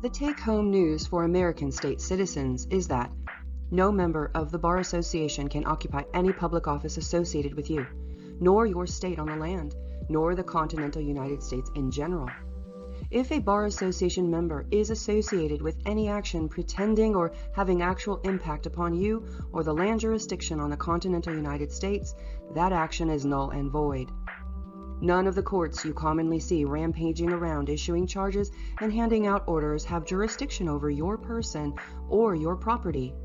The take-home news for American state citizens is that no member of the Bar Association can occupy any public office associated with you, nor your state on the land, nor the continental United States in general. If a Bar Association member is associated with any action pretending or having actual impact upon you or the land jurisdiction on the continental United States, that action is null and void. None of the courts you commonly see rampaging around issuing charges and handing out orders have jurisdiction over your person or your property.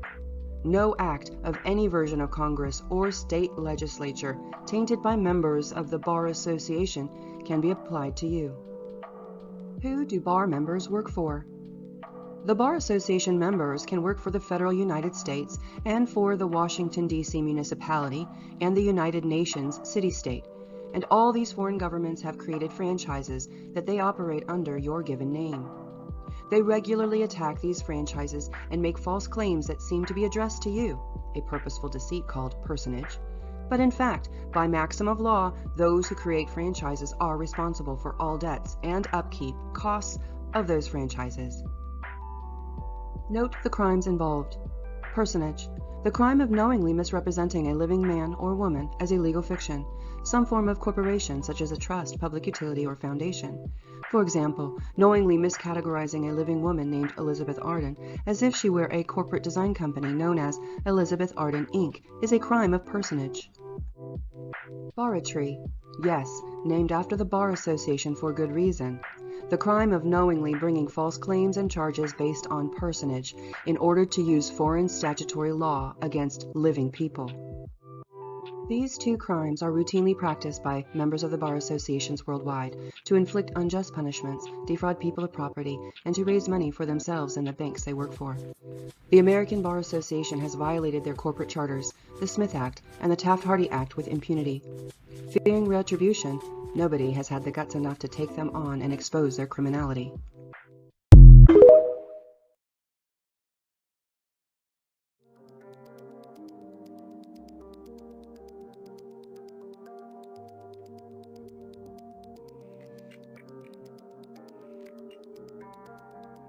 No act of any version of Congress or state legislature tainted by members of the Bar Association can be applied to you. Who do bar members work for? The Bar Association members can work for the federal United States and for the Washington, D.C. municipality and the United Nations city-state, and all these foreign governments have created franchises that they operate under your given name. They regularly attack these franchises and make false claims that seem to be addressed to you, a purposeful deceit called personage. But in fact, by maxim of law, those who create franchises are responsible for all debts and upkeep costs of those franchises. Note the crimes involved. Personage, the crime of knowingly misrepresenting a living man or woman as a legal fiction, some form of corporation such as a trust, public utility, or foundation. For example, knowingly miscategorizing a living woman named Elizabeth Arden as if she were a corporate design company known as Elizabeth Arden Inc. is a crime of personage. Barratry, yes, named after the Bar Association for good reason. The crime of knowingly bringing false claims and charges based on personage in order to use foreign statutory law against living people. These two crimes are routinely practiced by members of the Bar Associations worldwide to inflict unjust punishments, defraud people of property, and to raise money for themselves and the banks they work for. The American Bar Association has violated their corporate charters, the Smith Act, and the Taft-Hartley Act with impunity. Fearing retribution, nobody has had the guts enough to take them on and expose their criminality.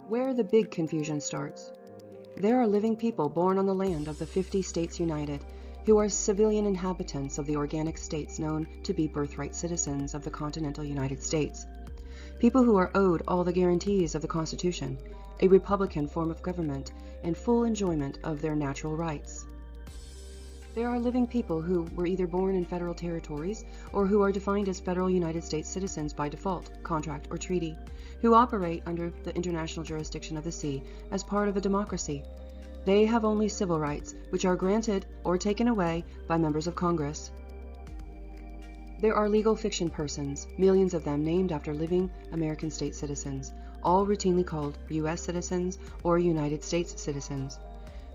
Where the big confusion starts. There are living people born on the land of the 50 states united, who are civilian inhabitants of the organic states known to be birthright citizens of the continental United States. People who are owed all the guarantees of the Constitution, a republican form of government, and full enjoyment of their natural rights. There are living people who were either born in federal territories or who are defined as federal United States citizens by default, contract, or treaty, who operate under the international jurisdiction of the sea as part of a democracy. They have only civil rights, which are granted or taken away by members of Congress. There are legal fiction persons, millions of them named after living American state citizens, all routinely called U.S. citizens or United States citizens.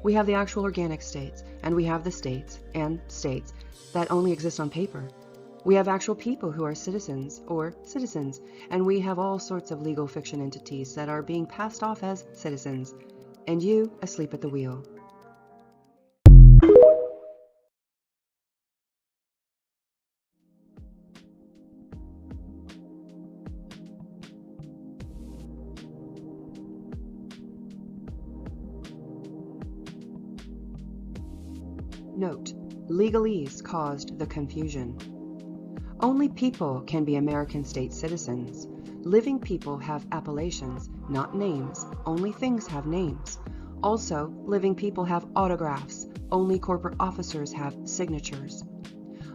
We have the actual organic states, and we have the states and states that only exist on paper. We have actual people who are citizens or citizens, and we have all sorts of legal fiction entities that are being passed off as citizens, and you asleep at the wheel. Note, legalese caused the confusion. Only people can be American state citizens. Living people have appellations, not names. Only things have names. Also, living people have autographs. Only corporate officers have signatures.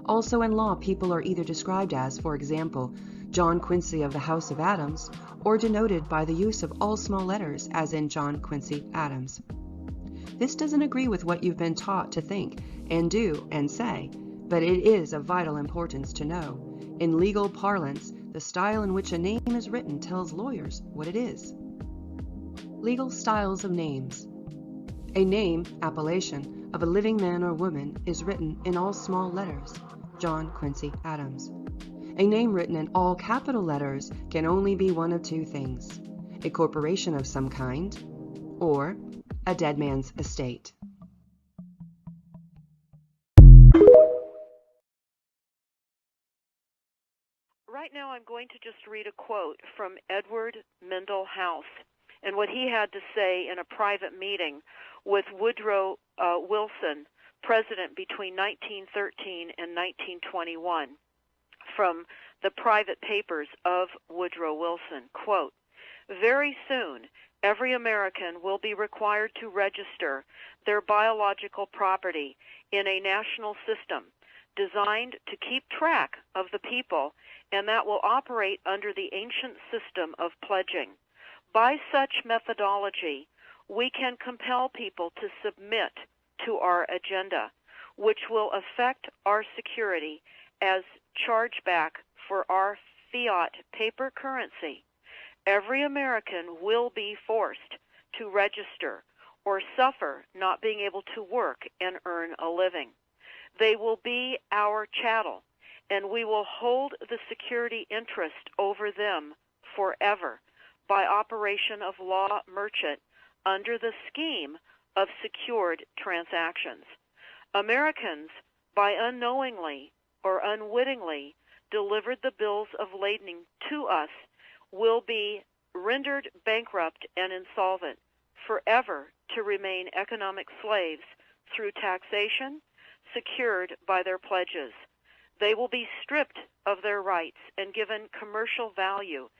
Also in law, people are either described as, for example, John Quincy of the House of Adams, or denoted by the use of all small letters, as in John Quincy Adams. This doesn't agree with what you've been taught to think and do and say, but it is of vital importance to know. In legal parlance, the style in which a name is written tells lawyers what it is. Legal styles of names. A name, appellation, of a living man or woman is written in all small letters, John Quincy Adams. A name written in all capital letters can only be one of two things: a corporation of some kind, or a dead man's estate. Right now I'm going to just read a quote from Edward Mendell House. and what he had to say in a private meeting with Woodrow Wilson, president between 1913 and 1921, from the private papers of Woodrow Wilson. Quote, "Very soon, every American will be required to register their biological property in a national system designed to keep track of the people, and that will operate under the ancient system of pledging. By such methodology, we can compel people to submit to our agenda, which will affect our security as chargeback for our fiat paper currency. Every American will be forced to register or suffer not being able to work and earn a living. They will be our chattel, and we will hold the security interest over them forever by operation of law merchant under the scheme of secured transactions. Americans, by unknowingly or unwittingly delivered the bills of lading to us, will be rendered bankrupt and insolvent, forever to remain economic slaves through taxation secured by their pledges. They will be stripped of their rights and given commercial value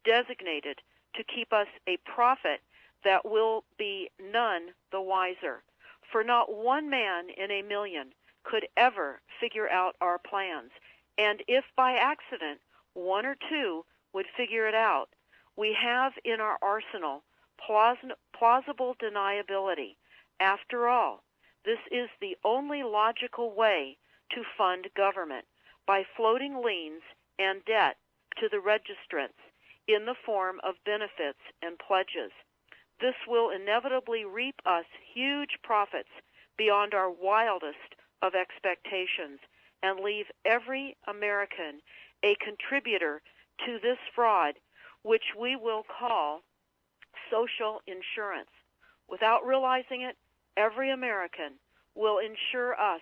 designated to keep us a profit that will be none the wiser. For not one man in a million could ever figure out our plans, and if by accident one or two would figure it out, we have in our arsenal plausible deniability. After all, this is the only logical way to fund government, by floating liens and debt to the registrants in the form of benefits and pledges. This will inevitably reap us huge profits beyond our wildest of expectations and leave every American a contributor to this fraud, which we will call social insurance. Without realizing it, every American will insure us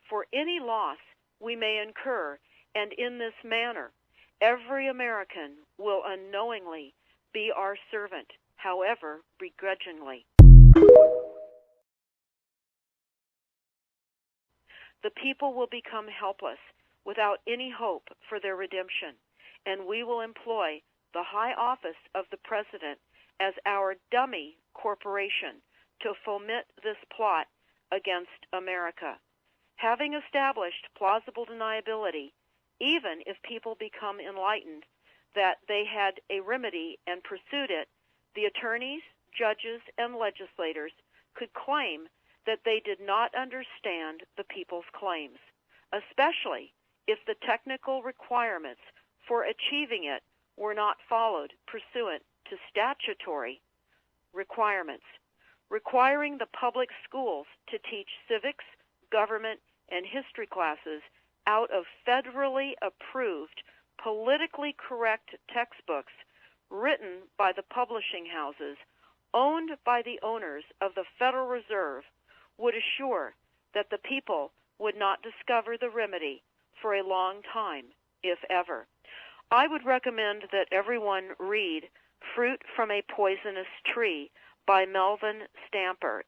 for any loss we may incur, and in this manner, every American will unknowingly be our servant, however begrudgingly. The people will become helpless without any hope for their redemption, and we will employ the high office of the President as our dummy corporation to foment this plot against America. Having established plausible deniability, even if people become enlightened that they had a remedy and pursued it, the attorneys, judges, and legislators could claim that they did not understand the people's claims, especially if the technical requirements for achieving it were not followed pursuant to statutory requirements, requiring the public schools to teach civics, government, and history classes out of federally approved, politically correct textbooks written by the publishing houses owned by the owners of the Federal Reserve would assure that the people would not discover the remedy for a long time, if ever. I would recommend that everyone read Fruit from a Poisonous Tree by Melvin Stamper.